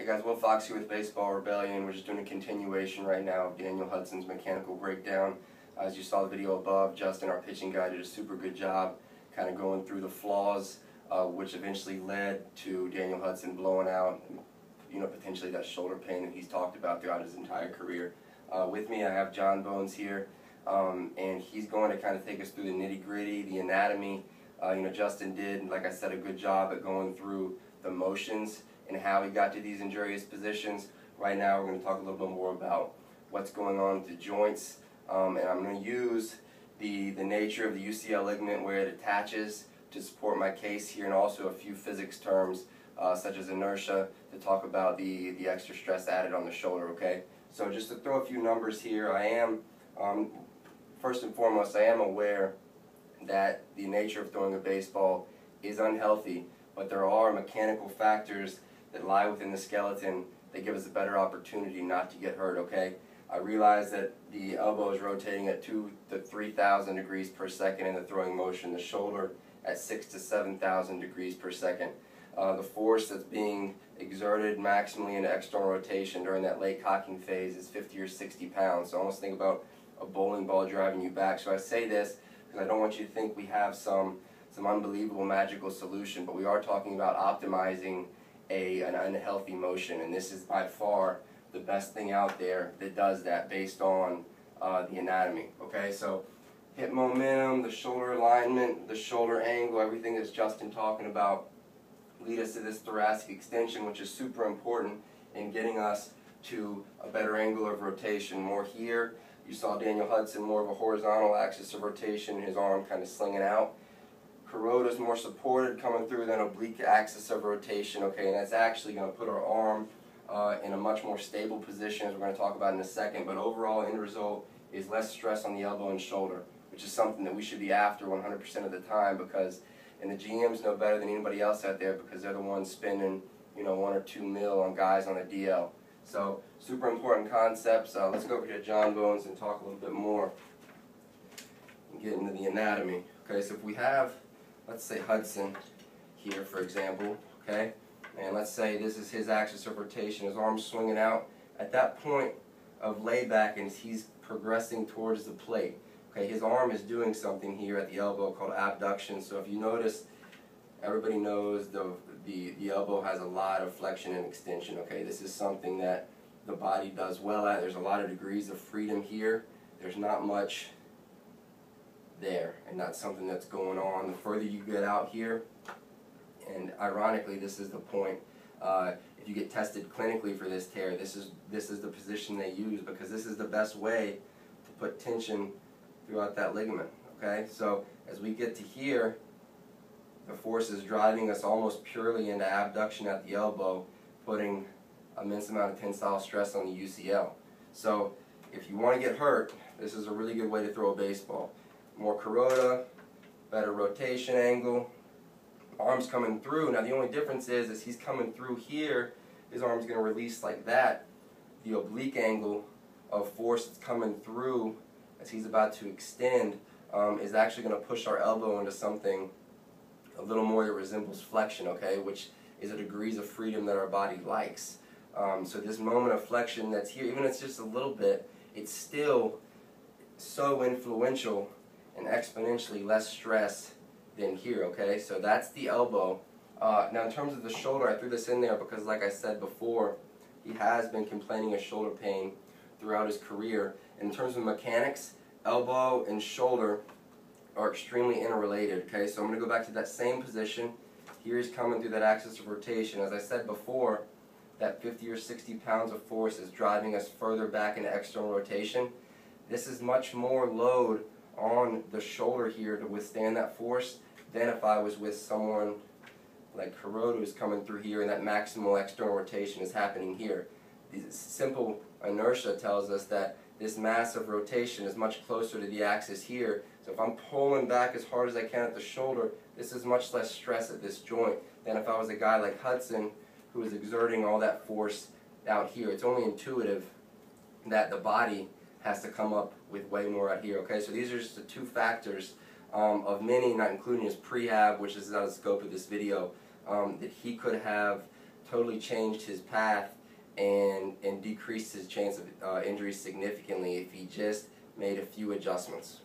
Hey guys, Will Fox here with Baseball Rebellion. We're just doing a continuation right now of Daniel Hudson's mechanical breakdown. As you saw the video above, Justin, our pitching guy, did a super good job kind of going through the flaws, which eventually led to Daniel Hudson blowing out, potentially that shoulder pain that he's talked about throughout his entire career. With me, I have John Bones here, and he's going to kind of take us through the nitty-gritty, the anatomy. Justin did, like I said, a good job at going through the motions and how he got to these injurious positions. Right now we're going to talk a little bit more about what's going on with the joints, and I'm going to use the nature of the UCL ligament, where it attaches, to support my case here, and also a few physics terms such as inertia, to talk about the extra stress added on the shoulder. Okay, so just to throw a few numbers here, I am first and foremost, I am aware that the nature of throwing a baseball is unhealthy, but there are mechanical factors that lie within the skeleton that give us a better opportunity not to get hurt. Okay, I realize that the elbow is rotating at 2,000 to 3,000 degrees per second in the throwing motion, the shoulder at 6,000 to 7,000 degrees per second. The force that's being exerted maximally into external rotation during that late cocking phase is 50 or 60 pounds. So almost think about a bowling ball driving you back. So I say this because I don't want you to think we have some unbelievable magical solution, but we are talking about optimizing an unhealthy motion, and this is by far the best thing out there that does that based on the anatomy. Okay, so hip momentum, the shoulder alignment, the shoulder angle, everything that's Justin talking about lead us to this thoracic extension, which is super important in getting us to a better angle of rotation. More here, you saw Daniel Hudson more of a horizontal axis of rotation, his arm kind of slinging out. Kuroda's more supported, coming through than oblique axis of rotation. Okay, and that's actually going to put our arm in a much more stable position, as we're going to talk about in a second. But overall, end result is less stress on the elbow and shoulder, which is something that we should be after 100% of the time, because, and the GMs know better than anybody else out there, because they're the ones spending 1 or 2 mil on guys on the DL. So super important concepts. Let's go over to John Bones and talk a little bit more and get into the anatomy. Okay, so if we have, let's say, Hudson here, for example, okay, and let's say this is his axis of rotation, his arm's swinging out. At that point of layback, and he's progressing towards the plate, okay, his arm is doing something here at the elbow called abduction. So if you notice, everybody knows the elbow has a lot of flexion and extension. Okay, this is something that the body does well at. There's a lot of degrees of freedom here. There's not much there, and that's something that's going on. The further you get out here, and ironically this is the point, if you get tested clinically for this tear, this is the position they use, because this is the best way to put tension throughout that ligament. Okay, so as we get to here, the force is driving us almost purely into abduction at the elbow, putting immense amount of tensile stress on the UCL. So if you want to get hurt, this is a really good way to throw a baseball. More Kuroda, better rotation angle, arms coming through. Now the only difference is he's coming through here, his arm's going to release like that. The oblique angle of force that's coming through as he's about to extend is actually going to push our elbow into something a little more that resembles flexion, okay, which is a degrees of freedom that our body likes. So this moment of flexion that's here, even if it's just a little bit, it's still so influential and exponentially less stress than here. Okay, so that's the elbow. Now in terms of the shoulder, I threw this in there because, like I said before, he has been complaining of shoulder pain throughout his career. In terms of mechanics, elbow and shoulder are extremely interrelated. Okay, so I'm going to go back to that same position. Here he's coming through that axis of rotation. As I said before, that 50 or 60 pounds of force is driving us further back into external rotation. This is much more load on the shoulder here to withstand that force than if I was with someone like Kuroda, who's coming through here, and that maximal external rotation is happening here. The simple inertia tells us that this massive rotation is much closer to the axis here. So if I'm pulling back as hard as I can at the shoulder, this is much less stress at this joint than if I was a guy like Hudson, who is exerting all that force out here. It's only intuitive that the body has to come up with way more out here. Okay, so these are just the two factors of many, not including his prehab, which is out of the scope of this video, that he could have totally changed his path and decreased his chance of injury significantly if he just made a few adjustments.